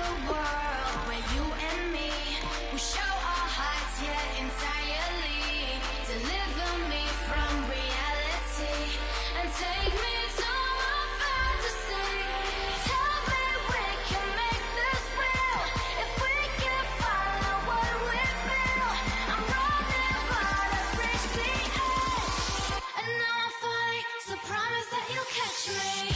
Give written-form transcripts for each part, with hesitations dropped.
a world where you and me will show our hearts yet entirely. Deliver me from reality and take me to a fantasy. Tell me we can make this real if we can follow what we feel. I'm running but I've reached the edge, and now I'm falling, so promise that you'll catch me.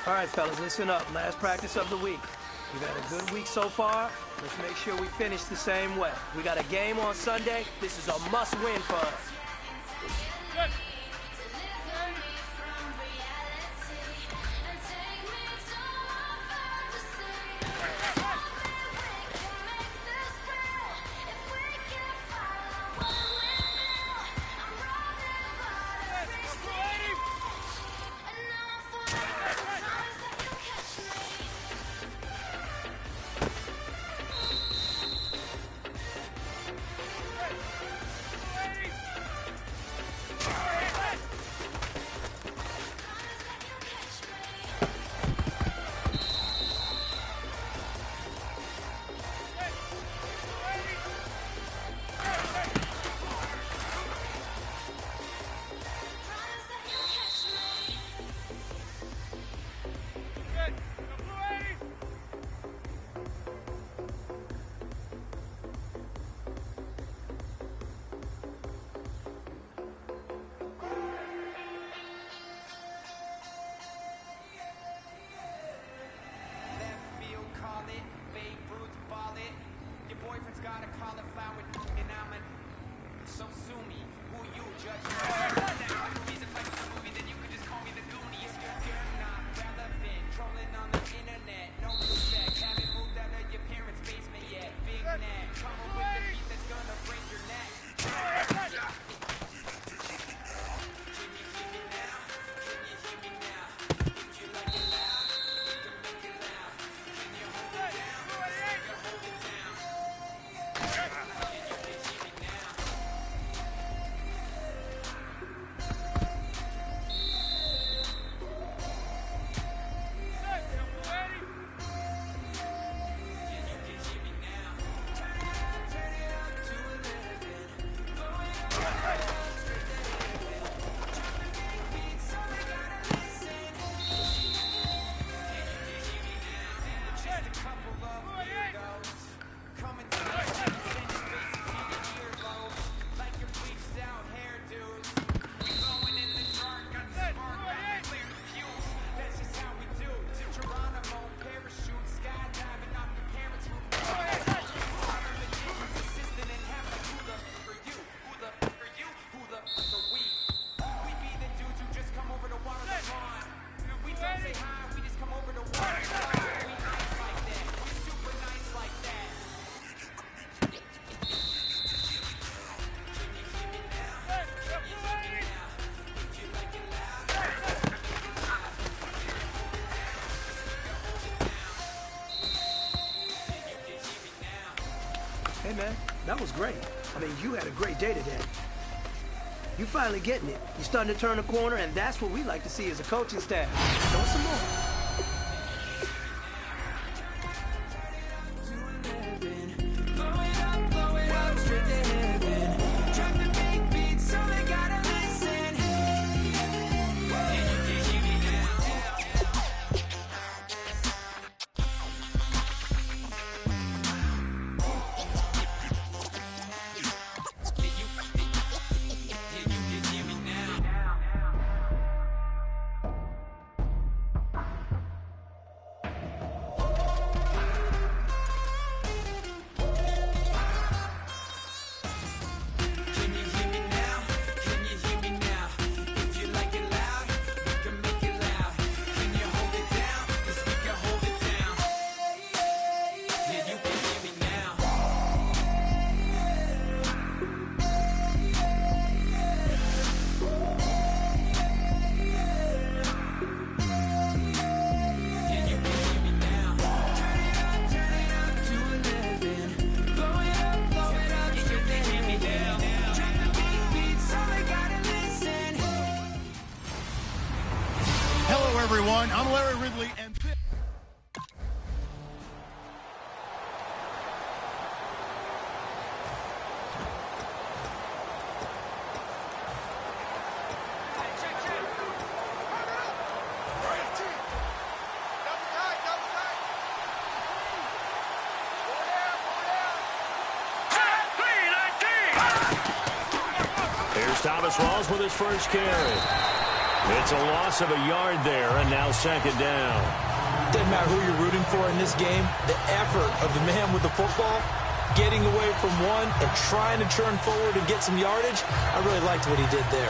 All right, fellas, listen up. Last practice of the week. We've had a good week so far. Let's make sure we finish the same way. We got a game on Sunday. This is a must-win for us. Good. Hey, man, that was great. I mean, you had a great day today. You finally getting it. You're starting to turn the corner, and that's what we like to see as a coaching staff. Show us some more. everyone. I'm Larry Ridley, and here's Thomas Rawls with his first carry. It's a loss of a yard there, and now second down. Doesn't matter who you're rooting for in this game, the effort of the man with the football, getting away from one and trying to turn forward and get some yardage, I really liked what he did there.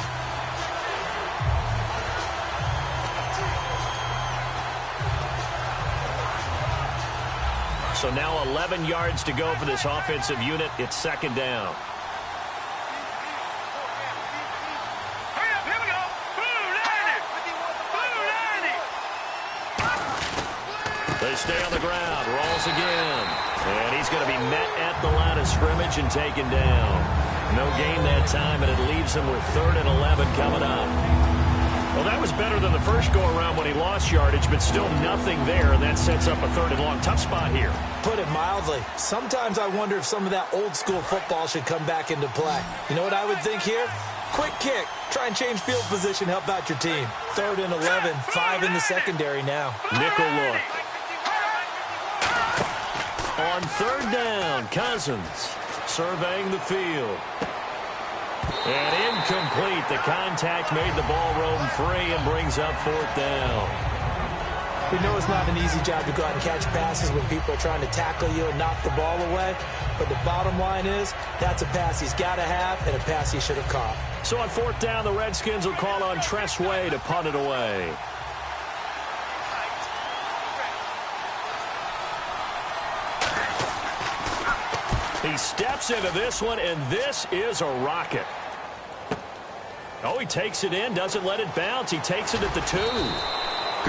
So now 11 yards to go for this offensive unit. It's second down. They stay on the ground. Rawls again. And he's going to be met at the line of scrimmage and taken down. No gain that time, and it leaves him with 3rd and 11 coming up. Well, that was better than the first go-around when he lost yardage, but still nothing there, and that sets up a 3rd and long. Tough spot here. Put it mildly. Sometimes I wonder if some of that old-school football should come back into play. You know what I would think here? Quick kick. Try and change field position, help out your team. 3rd and 11, 5 in the secondary now. Nickel look. On 3rd down, Cousins surveying the field. And incomplete. The contact made the ball roam free and brings up 4th down. We know it's not an easy job to go out and catch passes when people are trying to tackle you and knock the ball away. But the bottom line is, that's a pass he's got to have and a pass he should have caught. So on 4th down, the Redskins will call on Tress Way to punt it away. He steps into this one, and this is a rocket. Oh, he takes it in, doesn't let it bounce. He takes it at the 2.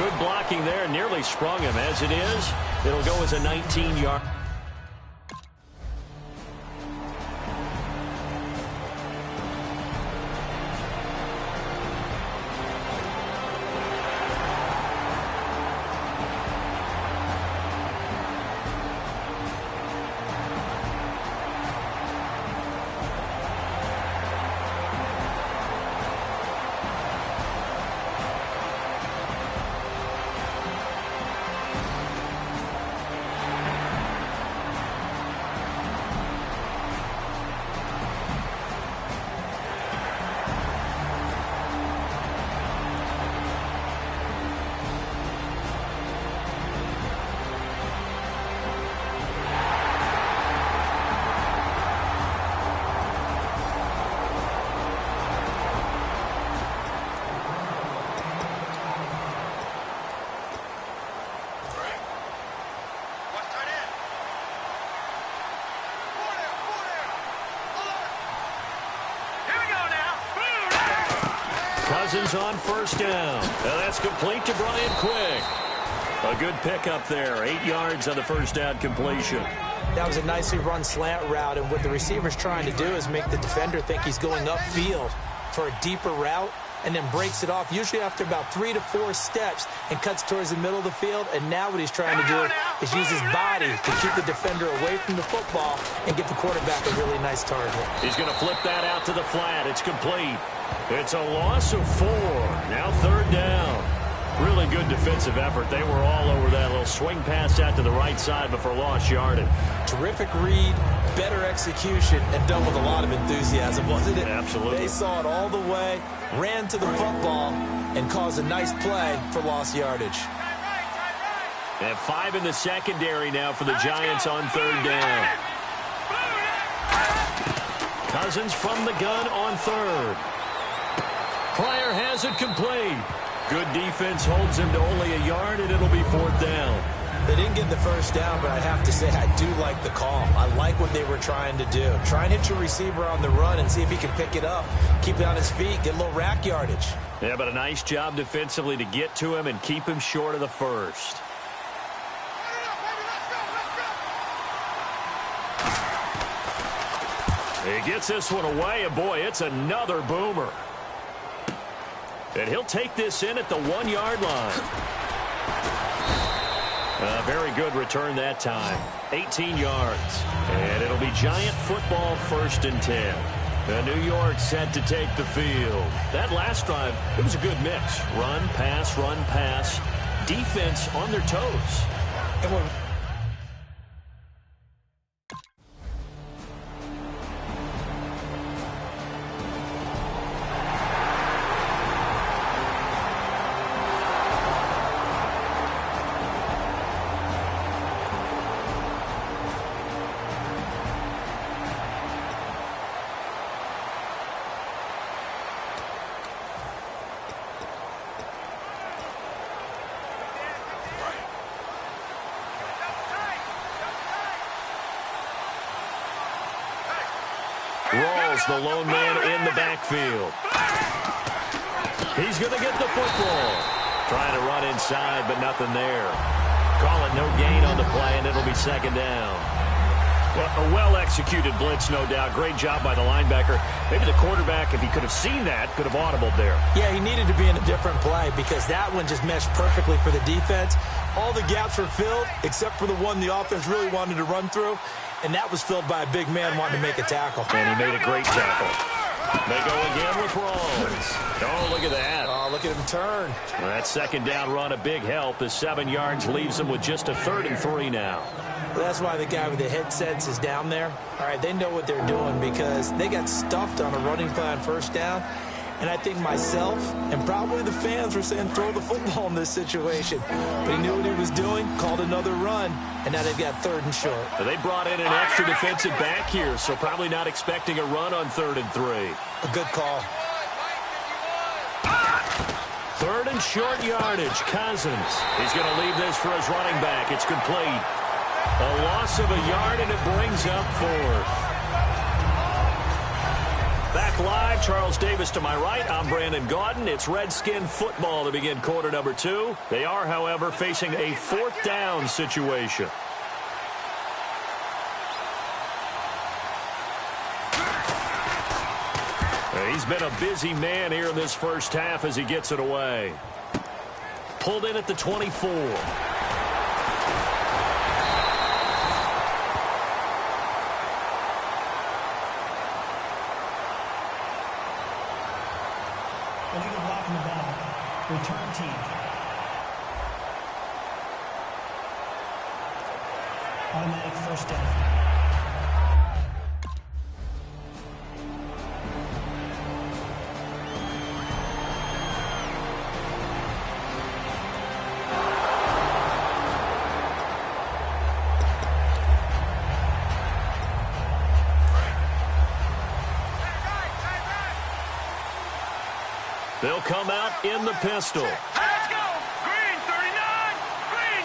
Good blocking there, nearly sprung him. As it is, it'll go as a 19-yard. Cousins on 1st down. Now that's complete to Brian Quick. A good pickup there. 8 yards on the 1st down completion. That was a nicely run slant route, and what the receiver's trying to do is make the defender think he's going upfield for a deeper route, and then breaks it off, usually after about 3 to 4 steps, and cuts towards the middle of the field. And now what he's trying to do is use his body to keep the defender away from the football and get the quarterback a really nice target. He's going to flip that out to the flat. It's complete. It's a loss of 4. Now 3rd down. Really good defensive effort. They were all over that little swing pass out to the right side before lost yardage. Terrific read, better execution, and done with a lot of enthusiasm, wasn't it? Absolutely. They saw it all the way, ran to the football, and caused a nice play for lost yardage. And 5 in the secondary now for the Giants on 3rd down. Cousins from the gun on 3rd. Pryor has it complete. Good defense holds him to only a yard, and it'll be 4th down. They didn't get the 1st down, but I have to say I do like the call. I like what they were trying to do. Try and hit your receiver on the run and see if he can pick it up. Keep it on his feet, get a little rack yardage. Yeah, but a nice job defensively to get to him and keep him short of the 1st. He gets this one away, and boy, it's another boomer. And he'll take this in at the 1-yard line. A very good return that time. 18 yards. And it'll be Giant football 1st and 10. New York set to take the field. That last drive, it was a good mix. Run, pass. Defense on their toes. And we're Rawls, the lone man in the backfield. He's going to get the football. Trying to run inside, but nothing there. Call it no gain on the play, and it'll be 2nd down. Well, a well-executed blitz, no doubt. Great job by the linebacker. Maybe the quarterback, if he could have seen that, could have audibled there. Yeah, he needed to be in a different play because that one just meshed perfectly for the defense. All the gaps were filled except for the one the offense really wanted to run through, and that was filled by a big man wanting to make a tackle. And he made a great tackle. They go again with Rawls. Oh, look at that. Oh, look at him turn. Well, that 2nd down run, a big help. The 7 yards leaves them with just a 3rd and 3 now. Well, that's why the guy with the headsets is down there. All right, they know what they're doing because they got stuffed on a running play on 1st down. And I think myself and probably the fans were saying throw the football in this situation. But he knew what he was doing, called another run, and now they've got 3rd and short. Well, they brought in an extra defensive back here, so probably not expecting a run on 3rd and 3. A good call. 3rd and short yardage. Cousins. He's going to leave this for his running back. It's complete. A loss of a yard, and it brings up 4th. Back live, Charles Davis to my right. I'm Brandon Gaudin. It's Redskin football to begin quarter number 2. They are, however, facing a 4th down situation. He's been a busy man here in this first half as he gets it away. Pulled in at the 24. Illegal block in the ball. Return team. Automatic 1st down. They'll come out in the pistol. Let's go! Green, 39! Green!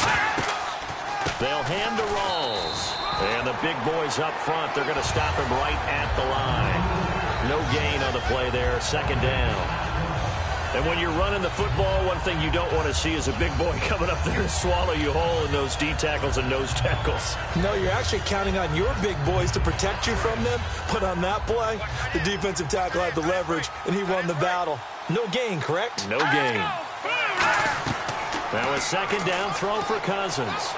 They'll hand to Rawls. And the big boys up front, they're going to stop him right at the line. No gain on the play there, 2nd down. And when you're running the football, one thing you don't want to see is a big boy coming up there and swallow you whole in those D tackles and nose tackles. No, you're actually counting on your big boys to protect you from them. But on that play, the defensive tackle had the leverage, and he won the battle. No gain, correct? No gain. Now a 2nd down throw for Cousins.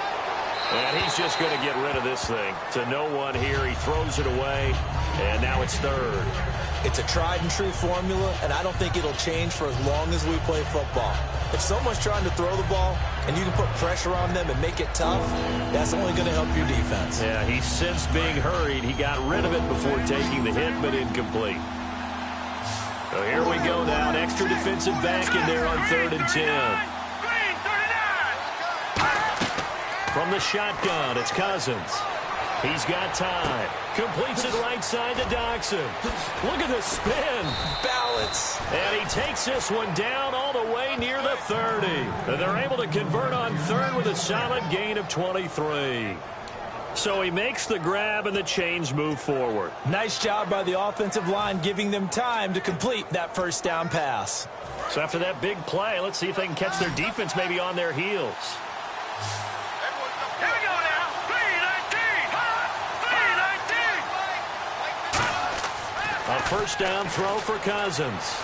And he's just going to get rid of this thing. To no one here. He throws it away. And now it's 3rd. It's a tried-and-true formula, and I don't think it'll change for as long as we play football. If someone's trying to throw the ball and you can put pressure on them and make it tough, that's only going to help your defense. Yeah, he's since being hurried. He got rid of it before taking the hit, but incomplete. So here we go now. An extra defensive back in there on 3rd and 10. From the shotgun, it's Cousins. He's got time. Completes it right side to Doxson. Look at the spin. Balance. And he takes this one down all the way near the 30. And they're able to convert on 3rd with a solid gain of 23. So he makes the grab and the chains move forward. Nice job by the offensive line giving them time to complete that 1st down pass. So after that big play, let's see if they can catch their defense maybe on their heels. Here we go now. 3-19. 3-19. A 1st down throw for Cousins.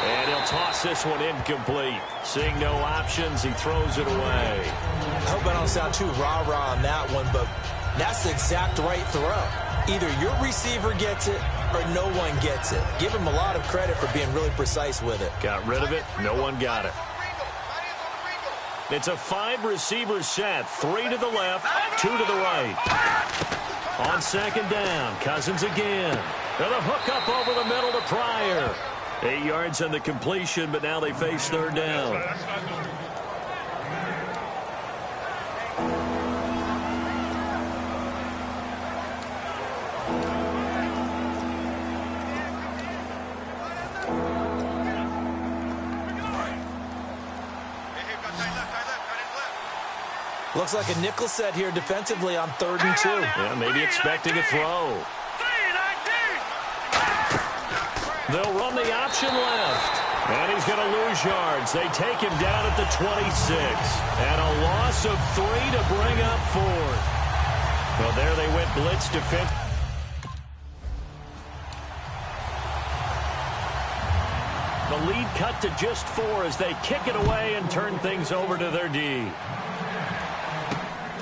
And he'll toss this one incomplete. Seeing no options, he throws it away. I hope I don't sound too rah-rah on that one, but that's the exact right throw. Either your receiver gets it or no one gets it. Give him a lot of credit for being really precise with it. Got rid of it. No one got it. It's a 5-receiver set. 3 to the left, 2 to the right. On second down, Cousins again. And a hook up over the middle to Pryor. 8 yards on the completion, but now they face third down. Looks like a nickel set here defensively on 3rd and 2. Yeah, maybe expecting a throw. They'll run the option left. And he's going to lose yards. They take him down at the 26. And a loss of 3 to bring up 4th. Well, there they went blitz defense. The lead cut to just 4 as they kick it away and turn things over to their D.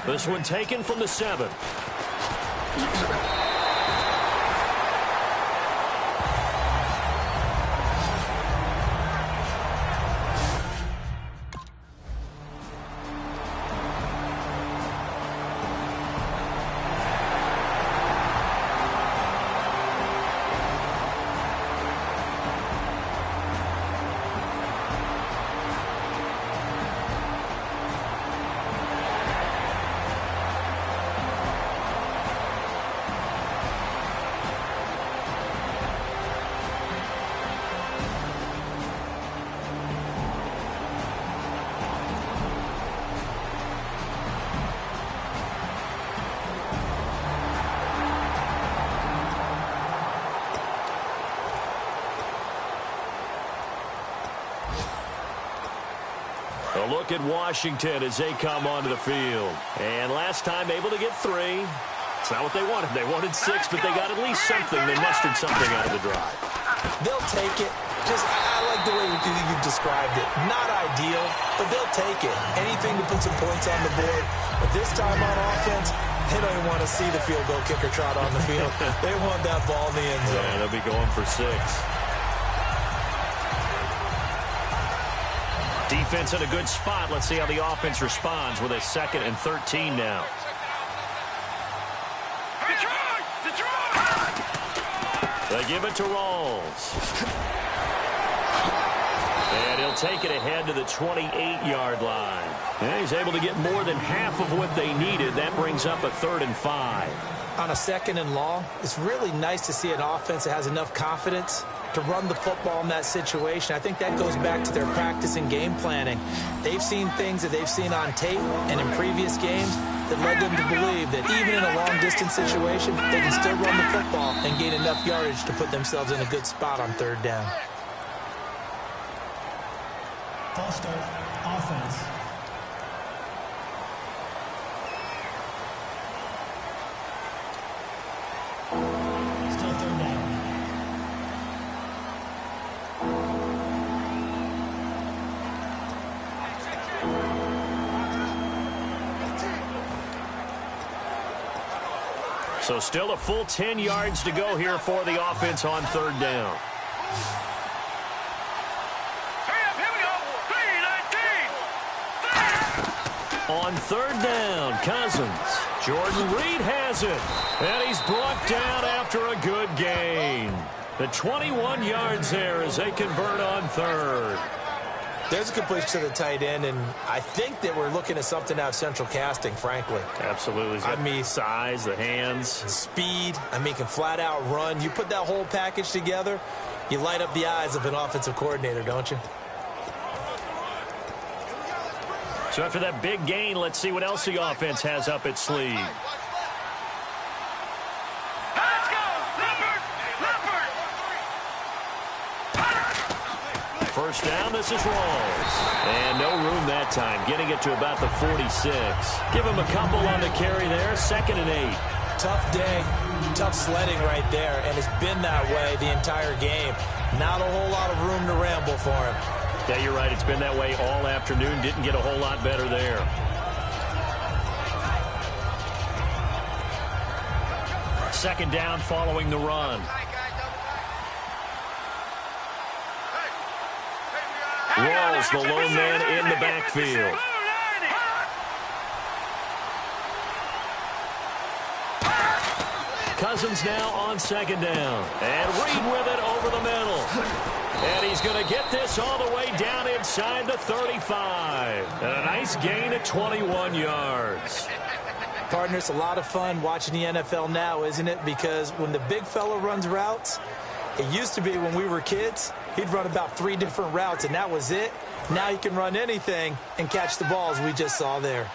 This one taken from the 7. A look at Washington as they come onto the field. And last time able to get 3. It's not what they wanted. They wanted 6, but they got at least something. They mustered something out of the drive. They'll take it. I like the way you've described it. Not ideal, but they'll take it. Anything to put some points on the board. But this time on offense, they don't even want to see the field goal kicker trot on the field. They want that ball in the end zone. Yeah, they'll be going for 6. Defense in a good spot. Let's see how the offense responds with a 2nd and 13 now. They give it to Rawls. And he'll take it ahead to the 28-yard line. And he's able to get more than half of what they needed. That brings up a 3rd and 5. On a 2nd and long, it's really nice to see an offense that has enough confidence to run the football in that situation. I think that goes back to their practice and game planning. They've seen things that they've seen on tape and in previous games that led them to believe that even in a long-distance situation, they can still run the football and gain enough yardage to put themselves in a good spot on 3rd down. False start, offense. Still 3rd down. So still a full 10 yards to go here for the offense on 3rd down. On 3rd down, Cousins. Jordan Reed has it. And he's brought down after a good gain. The 21 yards there as they convert on 3rd. There's a completion to the tight end, and I think that we're looking at something out of central casting, frankly. Absolutely. I mean, size, the hands. Speed. I mean, can flat out run. You put that whole package together, you light up the eyes of an offensive coordinator, don't you? So after that big gain, let's see what else the offense has up its sleeve. First down, this is Rawls. And no room that time, getting it to about the 46. Give him a couple on the carry there, 2nd and 8. Tough day. Tough sledding right there, and it's been that way the entire game. Not a whole lot of room to ramble for him. Yeah, you're right. It's been that way all afternoon. Didn't get a whole lot better there. Second down following the run. Rawls, the lone man in the backfield. Cousins now on second down. And Reed with it over the middle. And he's going to get this all the way down inside the 35. And a nice gain at 21 yards. Partner, it's a lot of fun watching the NFL now, isn't it? Because when the big fella runs routes, it used to be when we were kids, he'd run about 3 different routes, and that was it. Now he can run anything and catch the balls we just saw there.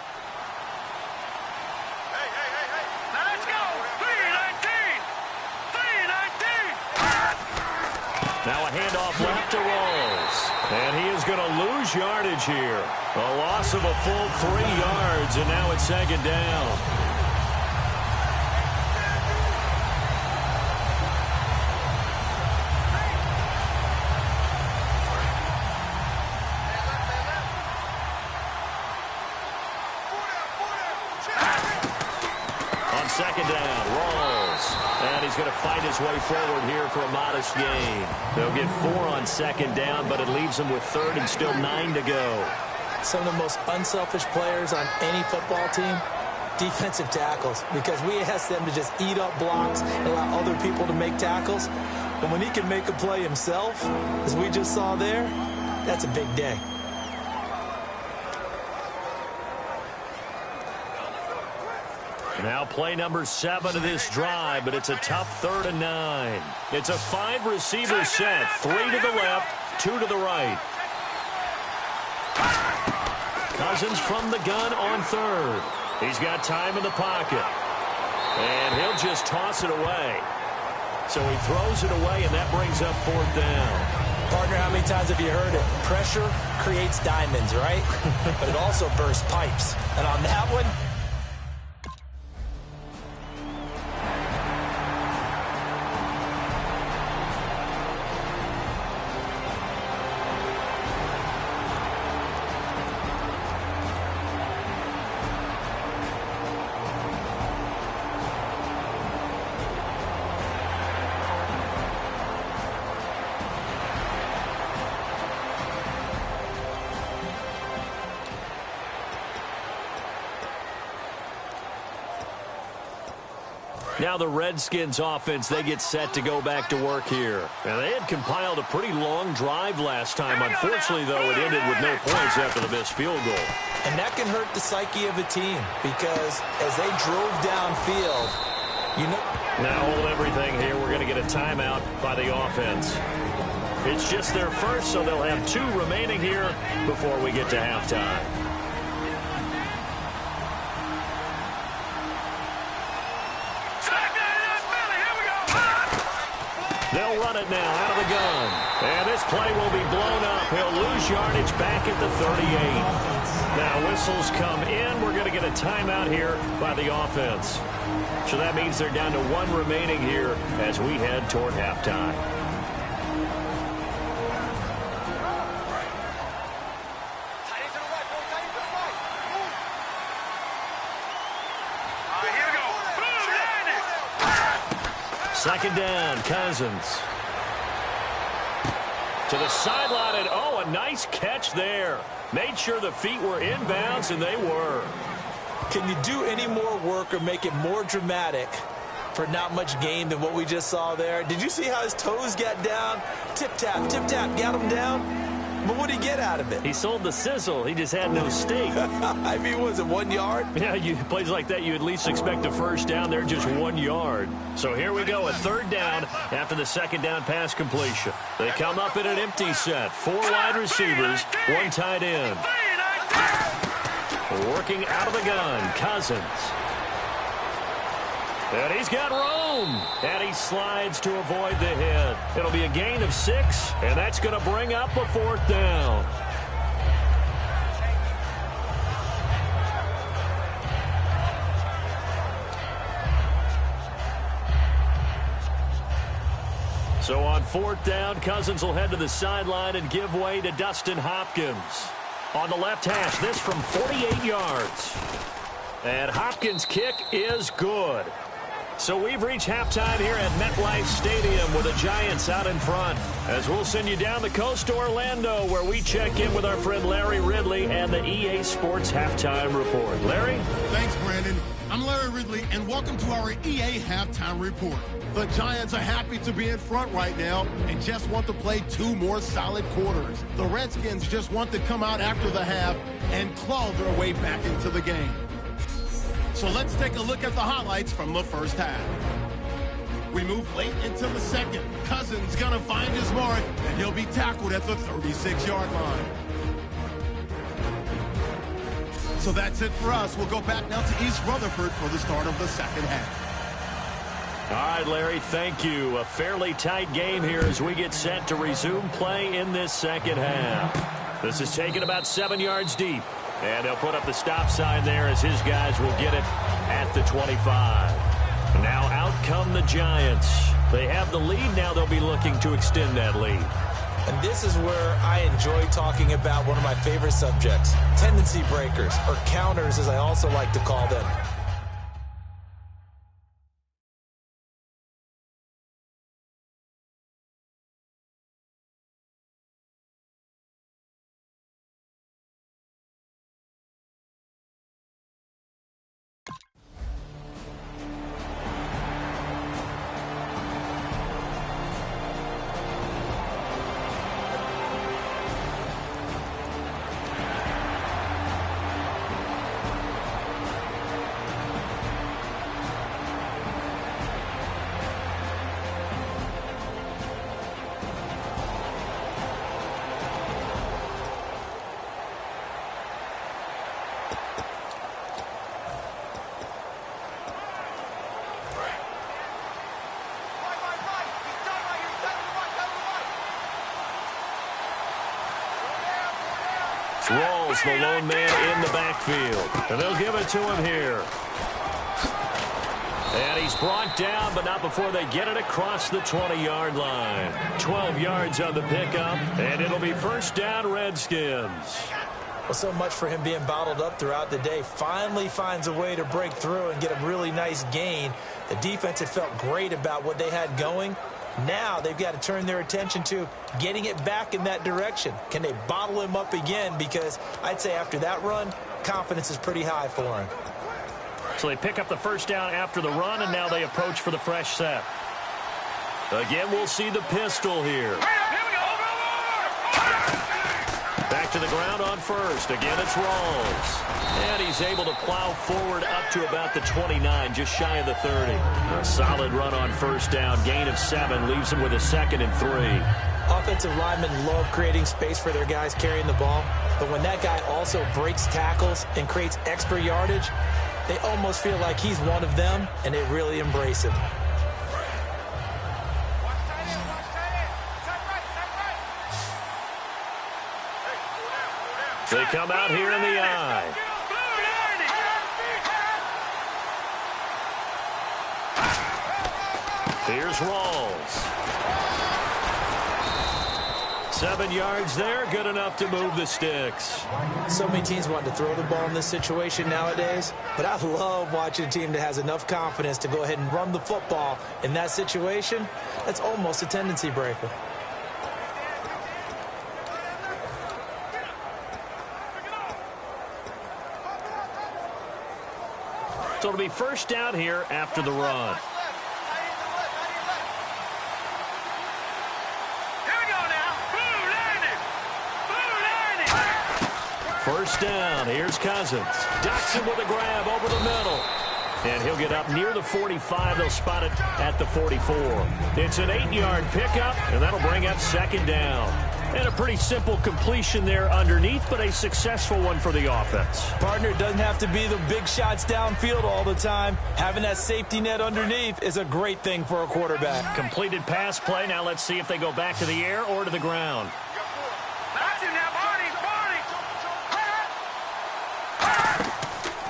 Now a handoff left to Rawls. And he is going to lose yardage here. A loss of a full 3 yards, and now it's second down. On second down, Rawls. And he's going to fight his way forward here for a modest gain. They'll get 4 on second down, but it leaves them with third and still 9 to go. Some of the most unselfish players on any football team, defensive tackles, because we ask them to just eat up blocks and allow other people to make tackles. But when he can make a play himself, as we just saw there, that's a big day. Now play number 7 of this drive, but it's a tough 3rd and 9. It's a 5-receiver set, 3 to the left, 2 to the right. Cousins from the gun on 3rd. He's got time in the pocket. And he'll just toss it away. So he throws it away, and that brings up 4th down. Partner, how many times have you heard it? Pressure creates diamonds, right? But it also bursts pipes. And on that one, now the Redskins offense, they get set to go back to work here. Now, they had compiled a pretty long drive last time. Unfortunately, though, it ended with no points after the missed field goal. and that can hurt the psyche of a team, because as they drove downfield, you know. Now hold everything here. We're going to get a timeout by the offense. It's just their first, so they'll have 2 remaining here before we get to halftime. They'll run it now out of the gun. And this play will be blown up. He'll lose yardage back at the 38. Now whistles come in. We're going to get a timeout here by the offense. So that means they're down to 1 remaining here as we head toward halftime. Second down, Cousins. To the sideline, and oh, a nice catch there. Made sure the feet were inbounds, and they were. Can you do any more work or make it more dramatic for not much gain than what we just saw there? Did you see how his toes got down? Tip-tap, got him down. But what did he get out of it? He sold the sizzle. He just had no steak. I mean, was it 1 yard? Yeah, plays like that, you at least expect a first down. They're just 1 yard. So here we go, a 3rd down after the second down pass completion. They come up in an empty set. 4 wide receivers, 1 tight end. Working out of the gun, Cousins. And he's got room. And he slides to avoid the hit. It'll be a gain of 6, and that's going to bring up a 4th down. So on 4th down, Cousins will head to the sideline and give way to Dustin Hopkins. On the left hash, this from 48 yards. And Hopkins' kick is good. So we've reached halftime here at MetLife Stadium with the Giants out in front. As we'll send you down the coast to Orlando, where we check in with our friend Larry Ridley and the EA Sports Halftime Report. Larry? Thanks, Brandon. I'm Larry Ridley, and welcome to our EA Halftime Report. The Giants are happy to be in front right now and just want to play 2 more solid quarters. The Redskins just want to come out after the half and claw their way back into the game. So let's take a look at the highlights from the first half. We move late into the second. Cousins gonna find his mark, and he'll be tackled at the 36-yard line. So that's it for us. We'll go back now to East Rutherford for the start of the second half. All right, Larry, thank you. A fairly tight game here as we get set to resume play in this second half. This is taken about 7 yards deep. And they'll put up the stop sign there as his guys will get it at the 25. Now out come the Giants. They have the lead. Now they'll be looking to extend that lead. And this is where I enjoy talking about one of my favorite subjects, tendency breakers, or counters as I also like to call them. Rawls, the lone man in the backfield. And they'll give it to him here. And he's brought down, but not before they get it across the 20-yard line. 12 yards on the pickup, and it'll be first down, Redskins. Well, so much for him being bottled up throughout the day. Finally finds a way to break through and get a really nice gain. The defense had felt great about what they had going. Now they've got to turn their attention to getting it back in that direction. Can they bottle him up again? Because I'd say after that run, confidence is pretty high for him. So they pick up the first down after the run, and now they approach for the fresh set. Again, we'll see the pistol here. Back to the ground on first. Again, it's Rawls. And he's able to plow forward up to about the 29, just shy of the 30. A solid run on first down. Gain of 7 leaves him with a 2nd and 3. Offensive linemen love creating space for their guys carrying the ball. But when that guy also breaks tackles and creates extra yardage, they almost feel like he's one of them, and they really embrace him. They come out here in the eye. Here's Rawls. 7 yards there, good enough to move the sticks. So many teams want to throw the ball in this situation nowadays, but I love watching a team that has enough confidence to go ahead and run the football in that situation. That's almost a tendency breaker. So it'll be first down here after the run. First down, here's Cousins. Ducks him with a grab over the middle. And he'll get up near the 45. They'll spot it at the 44. It's an 8-yard pickup, and that'll bring up second down. And a pretty simple completion there underneath, but a successful one for the offense. Partner, it doesn't have to be the big shots downfield all the time. Having that safety net underneath is a great thing for a quarterback. Completed pass play. Now let's see if they go back to the air or to the ground.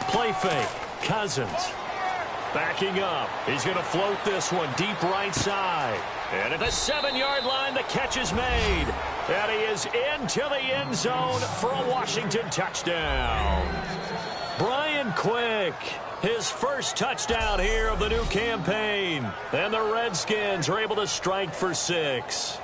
Play fake. Cousins. Backing up. He's going to float this one deep right side. And at the 7-yard line, the catch is made. And he is into the end zone for a Washington touchdown. Brian Quick, his first touchdown here of the new campaign. And the Redskins are able to strike for 6.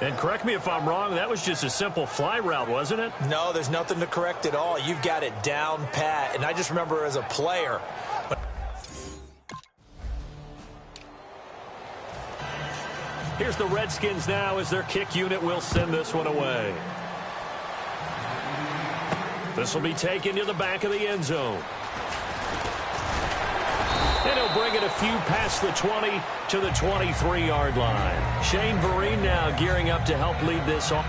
And correct me if I'm wrong, that was just a simple fly route, wasn't it? No, there's nothing to correct at all. You've got it down pat. And I just remember as a player. Here's the Redskins now as their kick unit will send this one away. This will be taken to the back of the end zone. And he'll bring it a few past the 20 to the 23-yard line. Shane Vereen now gearing up to help lead this off.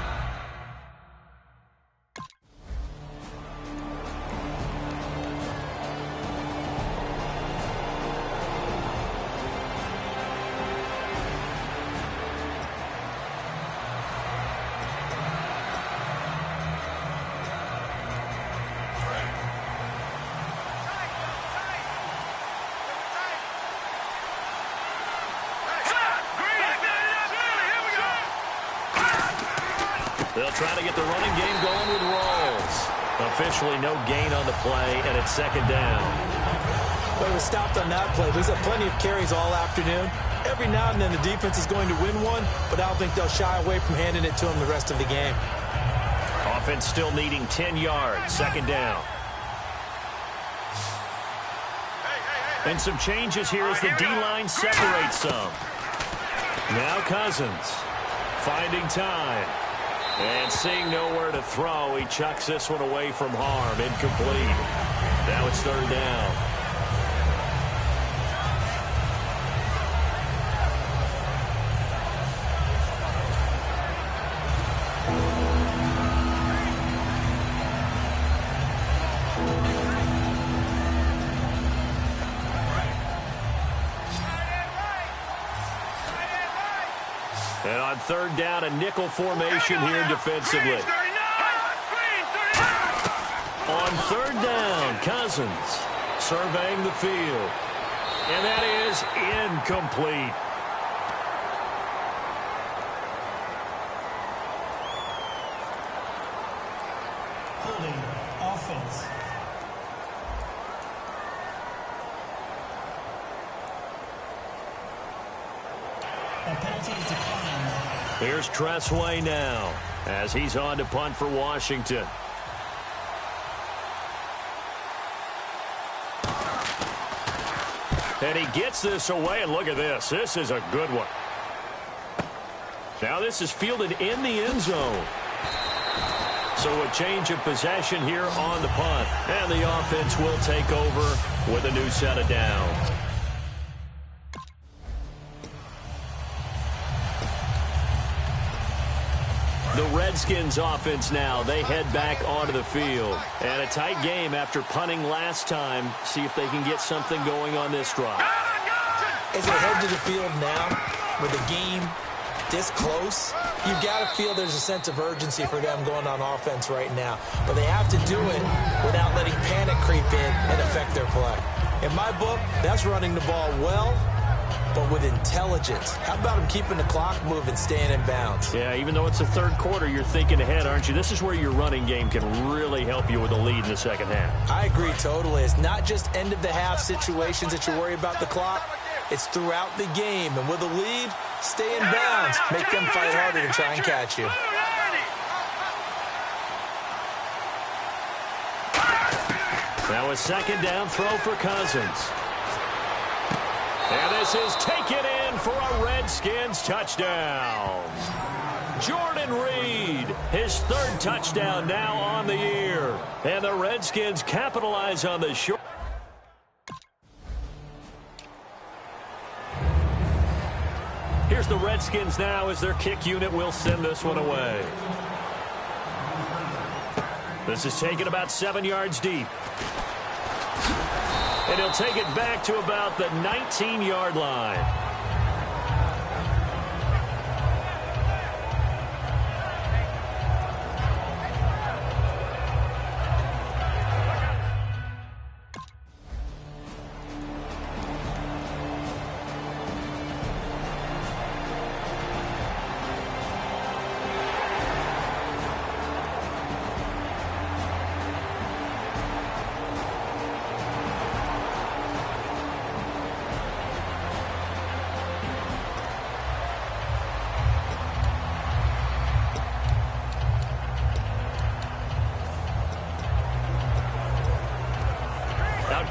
They'll try to get the running game going with Rawls. Officially no gain on the play, and it's second down. Well, he was stopped on that play. He's had plenty of carries all afternoon. Every now and then the defense is going to win one, but I don't think they'll shy away from handing it to him the rest of the game. Offense still needing 10 yards, second down. And some changes here as the D-line separates some. Now Cousins finding time. And seeing nowhere to throw, he chucks this one away from harm. Incomplete. Now it's third down. And on third down, a nickel formation here defensively. On third down, Cousins surveying the field. And that is incomplete. Holding offense. That penalty is declined. Here's Tressway now as he's on to punt for Washington. And he gets this away, and look at this. This is a good one. Now this is fielded in the end zone. So a change of possession here on the punt. And the offense will take over with a new set of downs. The Redskins offense now, they head back onto the field. And a tight game after punting last time. See if they can get something going on this drive. As they head to the field now, with the game this close, you've got to feel there's a sense of urgency for them going on offense right now. But they have to do it without letting panic creep in and affect their play. In my book, that's running the ball well, but with intelligence. How about him keeping the clock moving, staying in bounds? Yeah, even though it's the third quarter, you're thinking ahead, aren't you? This is where your running game can really help you with a lead in the second half. I agree totally. It's not just end-of-the-half situations that you worry about the clock. It's throughout the game. And with a lead, stay in bounds. Make them fight harder to try and catch you. Now a second down throw for Cousins. And this is taken in for a Redskins touchdown. Jordan Reed, his third touchdown now on the year. And the Redskins capitalize on the short. Here's the Redskins now as their kick unit will send this one away. This is taken about 7 yards deep. And he'll take it back to about the 19-yard line.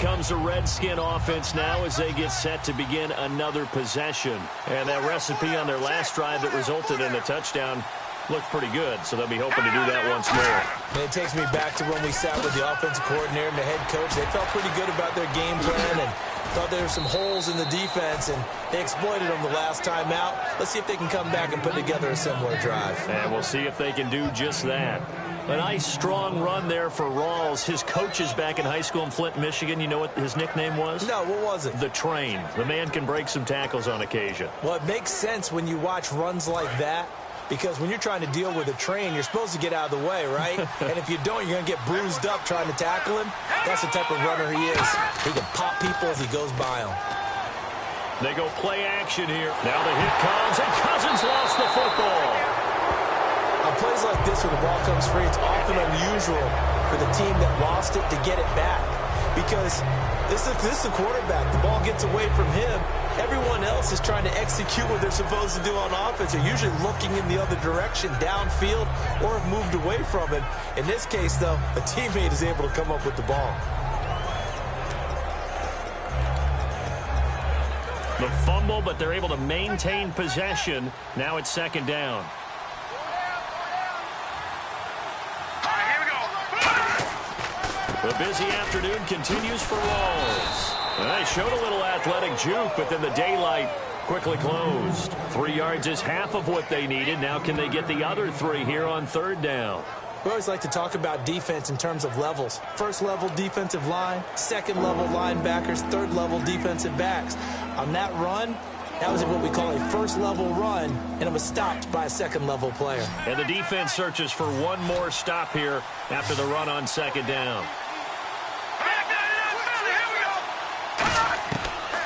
comes the Redskin offense now as they get set to begin another possession. And that recipe on their last drive that resulted in a touchdown looked pretty good, so they'll be hoping to do that once more. And it takes me back to when we sat with the offensive coordinator and the head coach. They felt pretty good about their game plan and thought there were some holes in the defense, and they exploited them the last time out. Let's see if they can come back and put together a similar drive. And we'll see if they can do just that. A nice, strong run there for Rawls. His coach is back in high school in Flint, Michigan. You know what his nickname was? No, what was it? The Train. The man can break some tackles on occasion. Well, it makes sense when you watch runs like that, because when you're trying to deal with a train, you're supposed to get out of the way, right? And if you don't, you're going to get bruised up trying to tackle him. That's the type of runner he is. He can pop people as he goes by them. They go play action here. Now the hit comes, and Cousins lost the football. On plays like this when the ball comes free, it's often unusual for the team that lost it to get it back. Because this is the quarterback. The ball gets away from him. Everyone else is trying to execute what they're supposed to do on offense. They're usually looking in the other direction, downfield, or have moved away from him. In this case, though, a teammate is able to come up with the ball. The fumble, but they're able to maintain possession. Now it's second down. The busy afternoon continues for Rawls. They showed a little athletic juke, but then the daylight quickly closed. 3 yards is half of what they needed. Now can they get the other 3 here on third down? We always like to talk about defense in terms of levels. First level defensive line, second level linebackers, third level defensive backs. On that run, that was what we call a first level run, and it was stopped by a second level player. And the defense searches for one more stop here after the run on second down.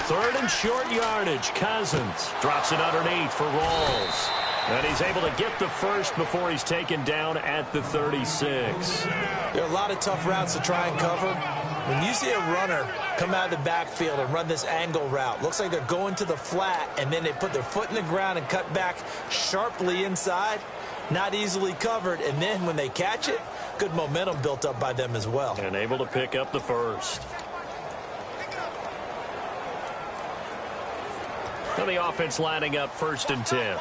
Third and short yardage. Cousins drops it underneath for Rawls. And he's able to get the first before he's taken down at the 36. There are a lot of tough routes to try and cover. When you see a runner come out of the backfield and run this angle route, looks like they're going to the flat, and then they put their foot in the ground and cut back sharply inside, not easily covered. And then when they catch it, good momentum built up by them as well. And able to pick up the first. Now the offense lining up 1st and 10.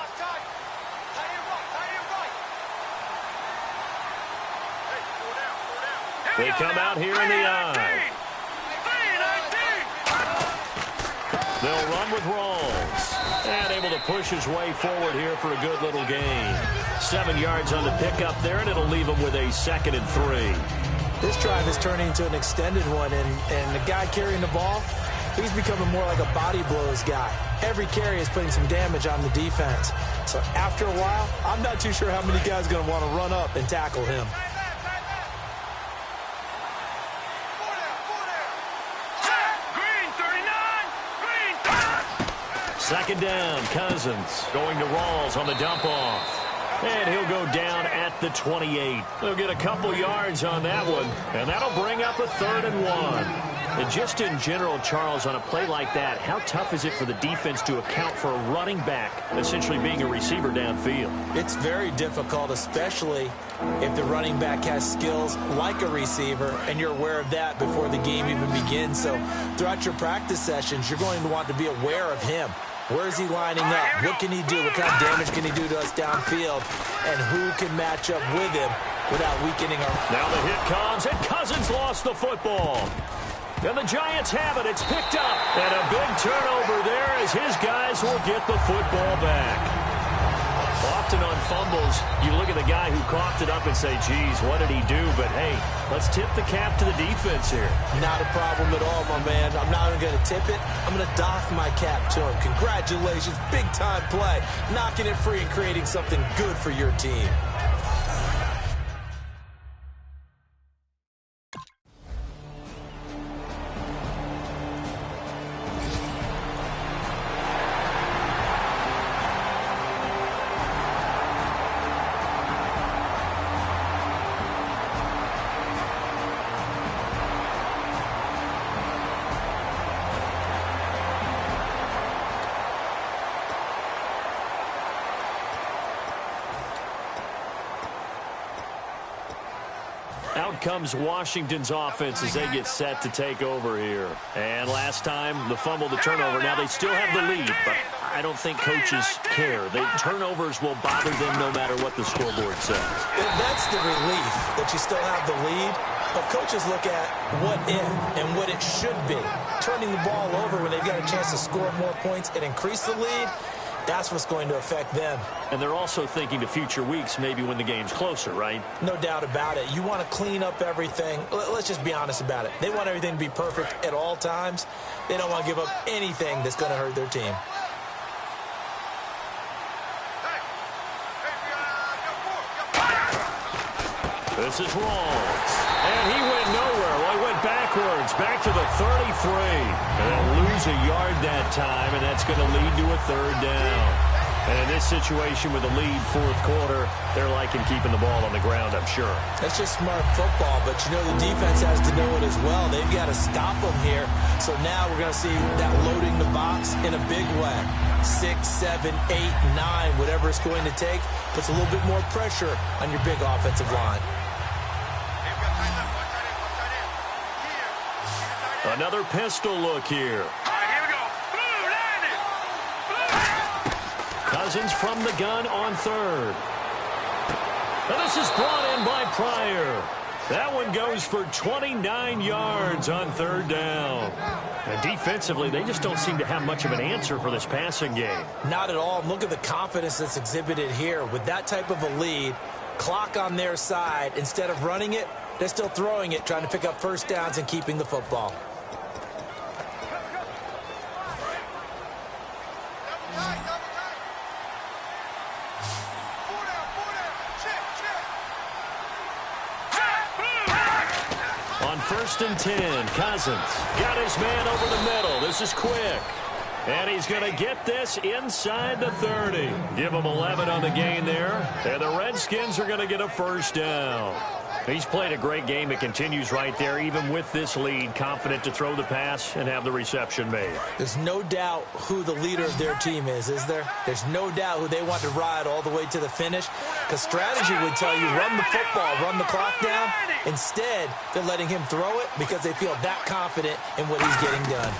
They come out here in the eye. They'll run with Rawls. And able to push his way forward here for a good little gain. 7 yards on the pickup there, and it'll leave him with a 2nd and 3. This drive is turning into an extended one, and the guy carrying the ball, he's becoming more like a body blows guy. Every carry is putting some damage on the defense. So after a while, I'm not too sure how many guys are going to want to run up and tackle him. Second down, Cousins going to Rawls on the dump off. And he'll go down at the 28. They'll get a couple yards on that one, and that'll bring up a 3rd and 1. And just in general, Charles, on a play like that, how tough is it for the defense to account for a running back essentially being a receiver downfield? It's very difficult, especially if the running back has skills like a receiver, and you're aware of that before the game even begins. So throughout your practice sessions, you're going to want to be aware of him. Where is he lining up? What can he do? What kind of damage can he do to us downfield? And who can match up with him without weakening our... Now the hit comes, and Cousins lost the football. And the Giants have it. It's picked up. And a big turnover there as his guys will get the football back. Often on fumbles, you look at the guy who coughed it up and say, geez, what did he do? But, hey, let's tip the cap to the defense here. Not a problem at all, my man. I'm not even going to tip it. I'm going to doff my cap to him. Congratulations. Big-time play. Knocking it free and creating something good for your team. Out comes Washington's offense as they get set to take over here. And last time, the fumble, the turnover. Now they still have the lead, but I don't think coaches care. The turnovers will bother them no matter what the scoreboard says. That's the relief that you still have the lead. But coaches look at what if and what it should be. Turning the ball over when they've got a chance to score more points and increase the lead, that's what's going to affect them. And they're also thinking to future weeks, maybe when the game's closer, right? No doubt about it. You want to clean up everything. Let's just be honest about it. They want everything to be perfect at all times. They don't want to give up anything that's going to hurt their team. This is Rawls. And he went nowhere. Well, he went backwards, back to the 33. And they'll lose a yard that time, and that's going to lead to a third down. And in this situation with a lead fourth quarter, they're liking keeping the ball on the ground, I'm sure. That's just smart football, but you know the defense has to know it as well. They've got to stop them here. So now we're going to see that loading the box in a big way. 6, 7, 8, 9, whatever it's going to take, puts a little bit more pressure on your big offensive line. Another pistol look here. All right, here we go. Blue, landed. Blue. Cousins from the gun on third. And this is brought in by Pryor. That one goes for 29 yards on third down. And defensively, they just don't seem to have much of an answer for this passing game. Not at all. Look at the confidence that's exhibited here. With that type of a lead, clock on their side, instead of running it, they're still throwing it, trying to pick up first downs and keeping the football. On 1st and 10, Cousins got his man over the middle. This is quick. And he's going to get this inside the 30. Give him 11 on the gain there. And the Redskins are going to get a first down. He's played a great game. It continues right there, even with this lead, confident to throw the pass and have the reception made. There's no doubt who the leader of their team is there? There's no doubt who they want to ride all the way to the finish, because strategy would tell you run the football, run the clock down. Instead, they're letting him throw it because they feel that confident in what he's getting done.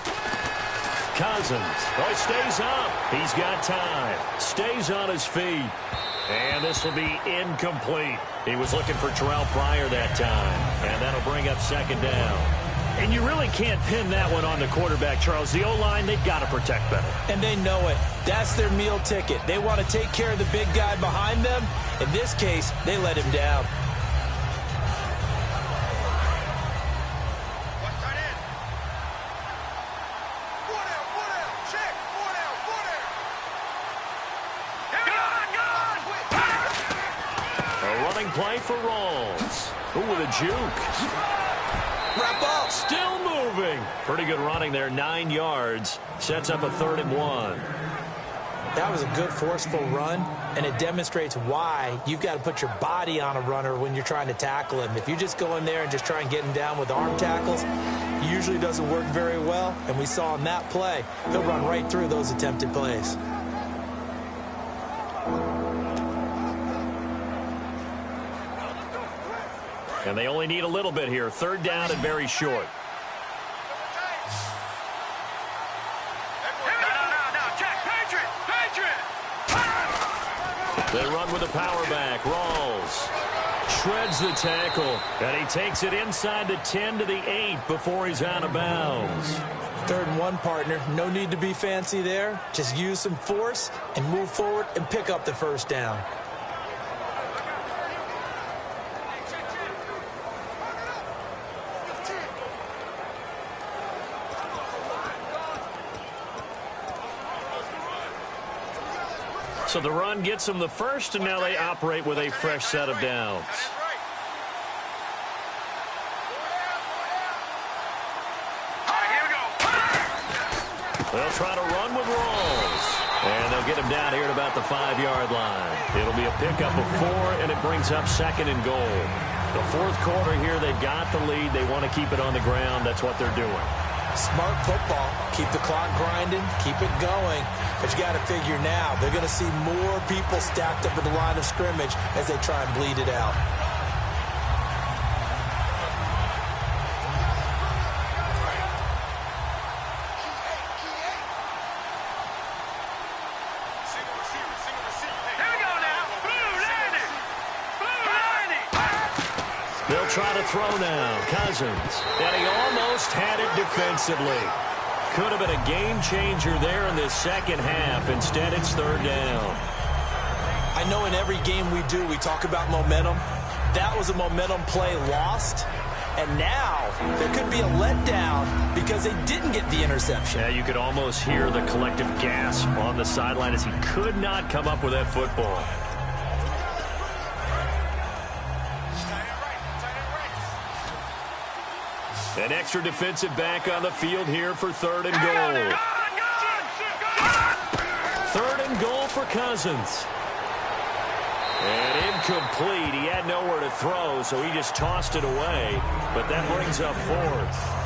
Cousins, he stays up. He's got time. Stays on his feet. And this will be incomplete. He was looking for Terrell Pryor that time. And that'll bring up second down. And you really can't pin that one on the quarterback, Charles. The O-line, they've got to protect better. And they know it. That's their meal ticket. They want to take care of the big guy behind them. In this case, they let him down. Play for Rawls. Ooh, with a juke. Wrap up. Still moving. Pretty good running there, 9 yards. Sets up a 3rd and 1. That was a good forceful run, and it demonstrates why you've got to put your body on a runner when you're trying to tackle him. If you just go in there and just try and get him down with arm tackles, it usually doesn't work very well, and we saw in that play, he'll run right through those attempted plays. And they only need a little bit here. 3rd down and very short. They run with a power back. Rawls shreds the tackle. And he takes it inside the 10 to the 8 before he's out of bounds. 3rd and 1, partner. No need to be fancy there. Just use some force and move forward and pick up the first down. So the run gets them the first, and now they operate with a fresh set of downs. They'll try to run with Rawls. And they'll get him down here at about the 5-yard line. It'll be a pickup of 4, and it brings up 2nd and goal. The 4th quarter here, they've got the lead. They want to keep it on the ground. That's what they're doing. Smart football. Keep the clock grinding. Keep it going. But you got to figure now, they're going to see more people stacked up at the line of scrimmage as they try and bleed it out. try to throw now. Cousins. And he almost had it defensively. Could have been a game changer there in this second half. Instead, it's third down. I know in every game we do, we talk about momentum. That was a momentum play lost. And now there could be a letdown because they didn't get the interception. Yeah, you could almost hear the collective gasp on the sideline as he could not come up with that football. An extra defensive back on the field here for third and goal. Third and goal for Cousins. And incomplete. He had nowhere to throw, so he just tossed it away. But that brings up fourth.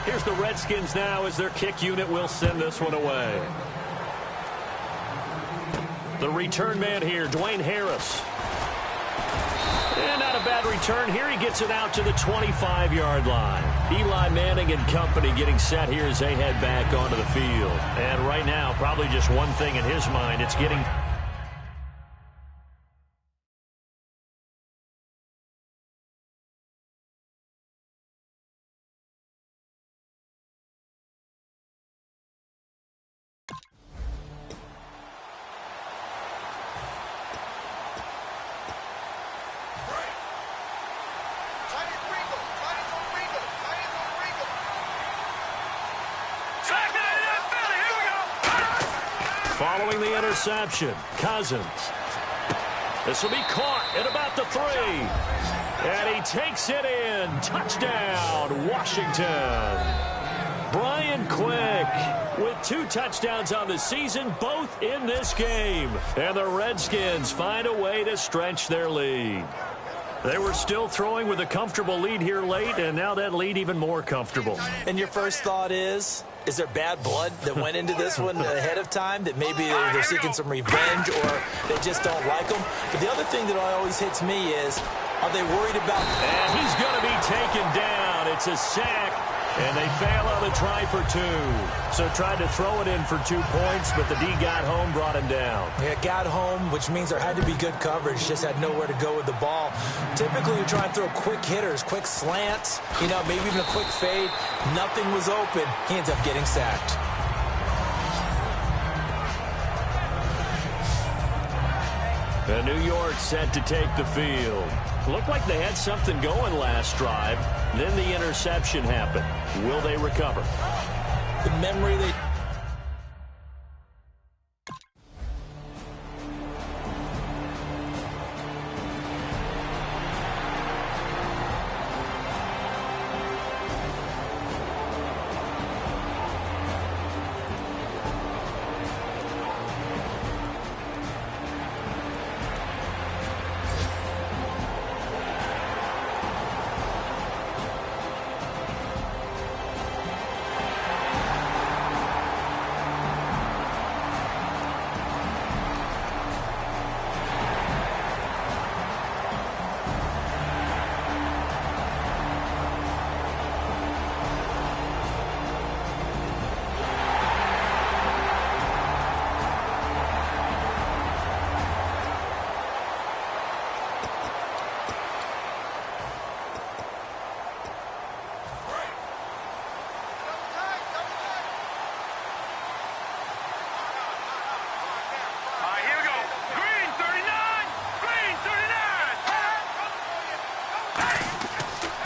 Here's the Redskins now as their kick unit will send this one away. The return man here, Dwayne Harris. And not a bad return here. He gets it out to the 25-yard line. Eli Manning and company getting set here as they head back onto the field. And right now, probably just one thing in his mind. It's getting... Following the interception, Cousins. This will be caught at about the 3. And he takes it in. Touchdown, Washington. Brian Quick with 2 touchdowns on the season, both in this game. And the Redskins find a way to stretch their lead. They were still throwing with a comfortable lead here late, and now that lead even more comfortable. And your first thought is there bad blood that went into this one ahead of time, that maybe they're seeking some revenge or they just don't like them? But the other thing that always hits me is, are they worried about... And he's going to be taken down. It's a sack, and they fail on the try for 2. So tried to throw it in for 2 points, but the D got home, brought him down. Yeah, got home, which means there had to be good coverage. Just had nowhere to go with the ball. Typically, you try and throw quick hitters, quick slants, maybe even a quick fade. Nothing was open. He ends up getting sacked. And New York set to take the field. Looked like they had something going last drive. Then the interception happened. Will they recover? The memory they...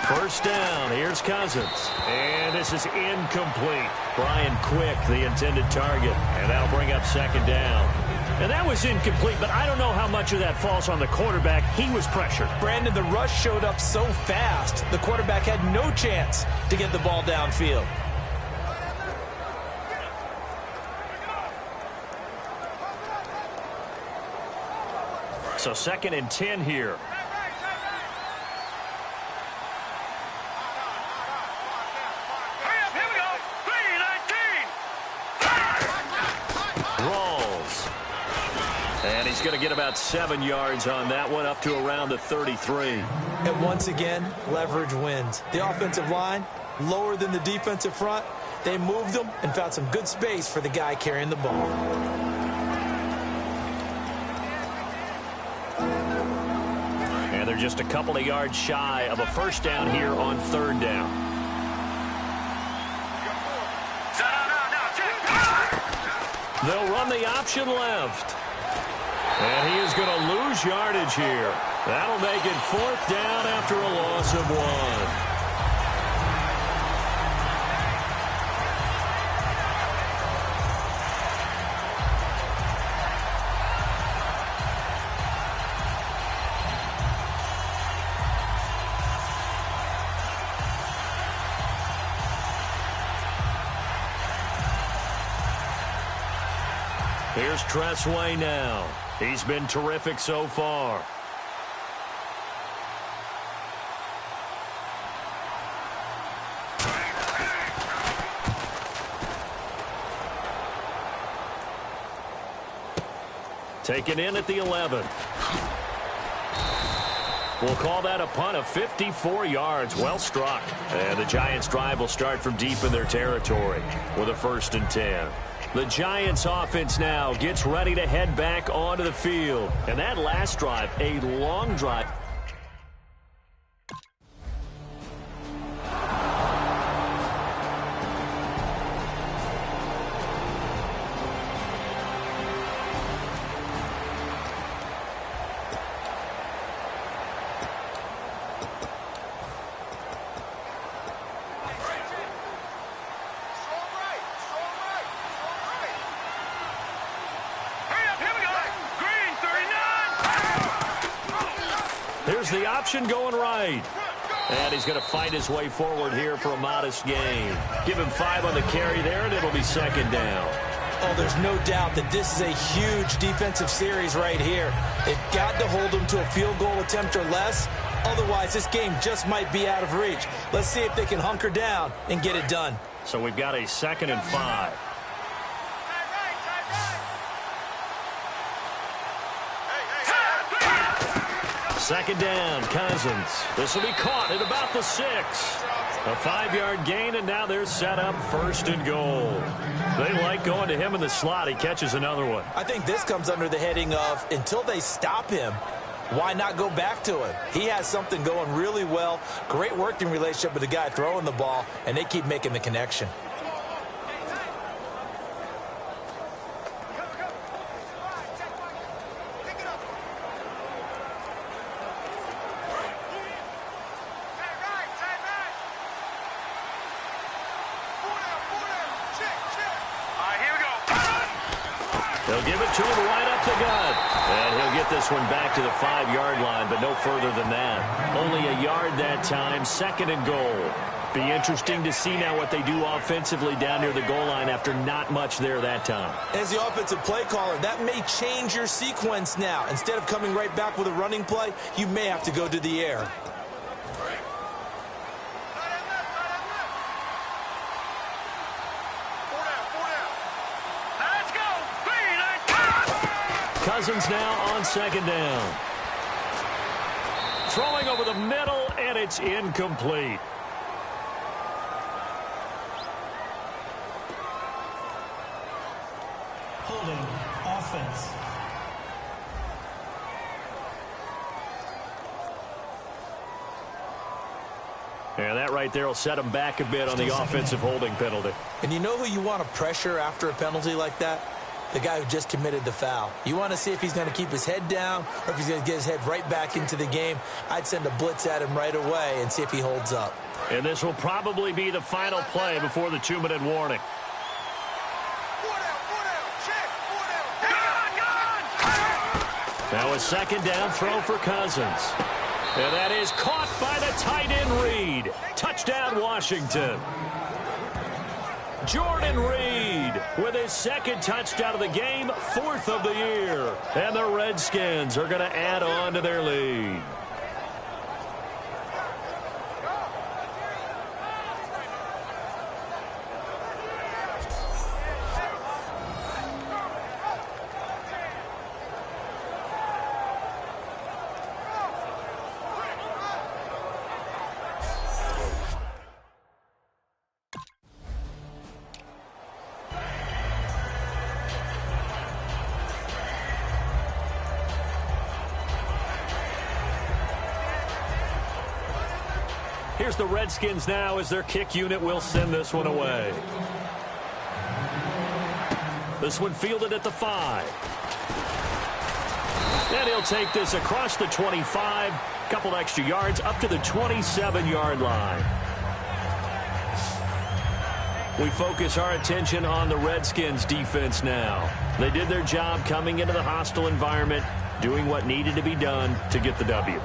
First down, here's Cousins. And this is incomplete. Brian Quick, the intended target. And that'll bring up second down. And that was incomplete, but I don't know how much of that falls on the quarterback. He was pressured. Brandon, the rush showed up so fast, the quarterback had no chance to get the ball downfield. So 2nd and 10 here. And he's going to get about 7 yards on that one, up to around the 33. And once again, leverage wins. The offensive line, lower than the defensive front. They moved them and found some good space for the guy carrying the ball. And they're just a couple of yards shy of a first down here on third down. They'll run the option left. And he is going to lose yardage here. That'll make it fourth down after a loss of 1. Here's Tressway now. He's been terrific so far. Taken in at the 11. We'll call that a punt of 54 yards. Well struck. And the Giants' drive will start from deep in their territory with a 1st and 10. The Giants' offense now gets ready to head back onto the field. And that last drive, a long drive. Here's the option going right. And he's going to fight his way forward here for a modest gain. Give him 5 on the carry there, and it'll be 2nd down. Oh, there's no doubt that this is a huge defensive series right here. They've got to hold them to a field goal attempt or less. Otherwise, this game just might be out of reach. Let's see if they can hunker down and get it done. So we've got a 2nd and 5. Second down, Cousins. This will be caught at about the 6. A 5-yard gain, and now they're set up 1st and goal. They like going to him in the slot. He catches another one. I think this comes under the heading of, until they stop him, why not go back to him? He has something going really well. Great working relationship with the guy throwing the ball, and they keep making the connection. They'll give it to him right up the gut. And he'll get this one back to the 5-yard line, but no further than that. Only a yard that time, 2nd and goal. Be interesting to see now what they do offensively down near the goal line after not much there that time. As the offensive play caller, that may change your sequence now. Instead of coming right back with a running play, you may have to go to the air. Cousins now on 2nd down. Throwing over the middle, and it's incomplete. Holding offense. Yeah, that right there will set him back a bit on the offensive holding penalty. And you know who you want to pressure after a penalty like that? The guy who just committed the foul. You want to see if he's going to keep his head down or if he's going to get his head right back into the game. I'd send a blitz at him right away and see if he holds up. And this will probably be the final play before the 2-minute warning. Now a 2nd down throw for Cousins. And that is caught by the tight end Reed. Touchdown, Washington. Jordan Reed with his 2nd touchdown of the game, 4th of the year. And the Redskins are going to add on to their lead. Here's the Redskins now as their kick unit will send this one away. This one fielded at the 5. And he'll take this across the 25, couple extra yards up to the 27-yard line. We focus our attention on the Redskins defense now. They did their job coming into the hostile environment, doing what needed to be done to get the W.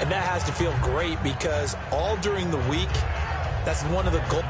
And that has to feel great because all during the week, that's one of the goals.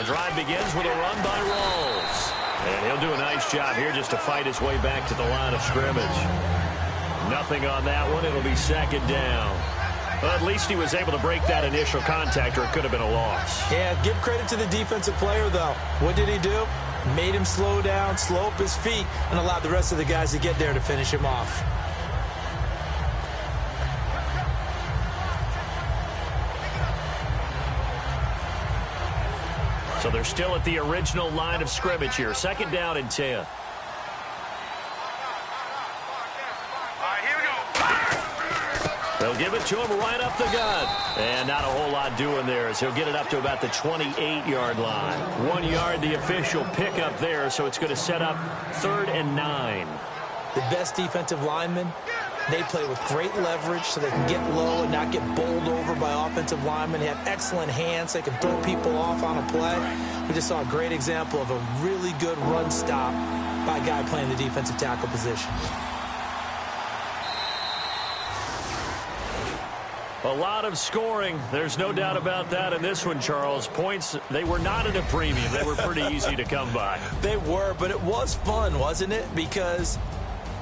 The drive begins with a run by Rawls. And he'll do a nice job here just to fight his way back to the line of scrimmage. Nothing on that one. It'll be second down. Well, at least he was able to break that initial contact, or it could have been a loss. Yeah, give credit to the defensive player, though. What did he do? Made him slow down, slow up his feet, and allowed the rest of the guys to get there to finish him off. So they're still at the original line of scrimmage here. Second down and 10. They'll give it to him right up the gut. And not a whole lot doing there as he'll get it up to about the 28-yard line. 1 yard, the official pickup there, so it's going to set up 3rd and 9. The best defensive linemen, they play with great leverage so they can get low and not get bowled over by offensive linemen. They have excellent hands. They can throw people off on a play. We just saw a great example of a really good run stop by a guy playing the defensive tackle position. A lot of scoring. There's no doubt about that in this one, Charles. Points, they were not at a premium. They were pretty easy to come by. They were, but it was fun, wasn't it? Because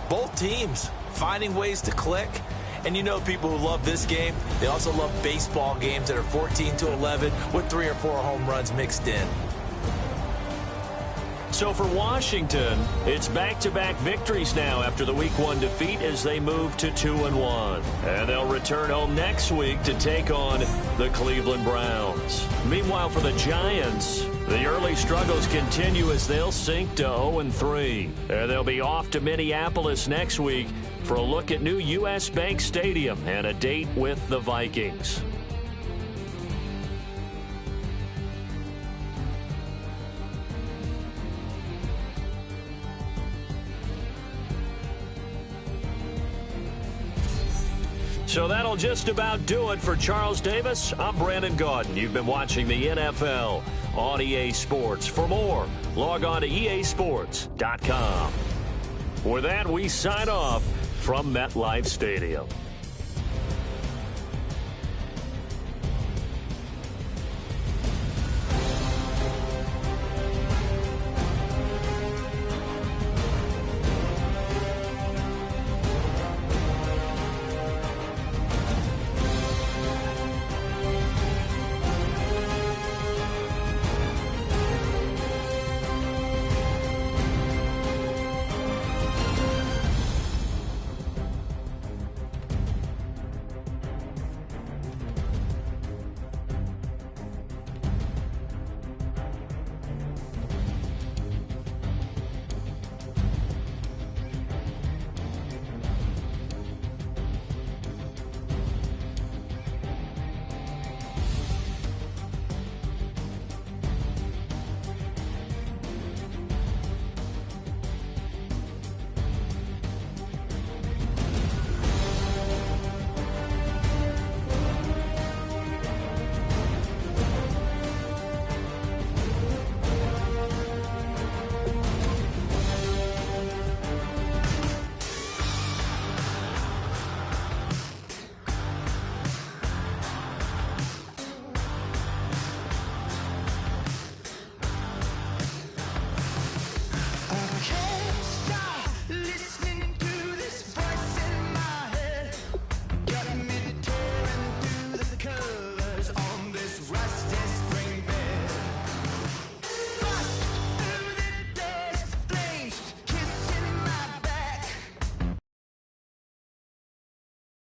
both teams finding ways to click. And you know people who love this game, they also love baseball games that are 14-11 with 3 or 4 home runs mixed in. So for Washington, it's back-to-back victories now after the Week 1 defeat as they move to 2-1. And they'll return home next week to take on the Cleveland Browns. Meanwhile, for the Giants, the early struggles continue as they'll sink to 0-3. And they'll be off to Minneapolis next week for a look at new U.S. Bank Stadium and a date with the Vikings. So that'll just about do it for Charles Davis. I'm Brandon Gaudin. You've been watching the NFL on EA Sports. For more, log on to easports.com. With that, we sign off from MetLife Stadium.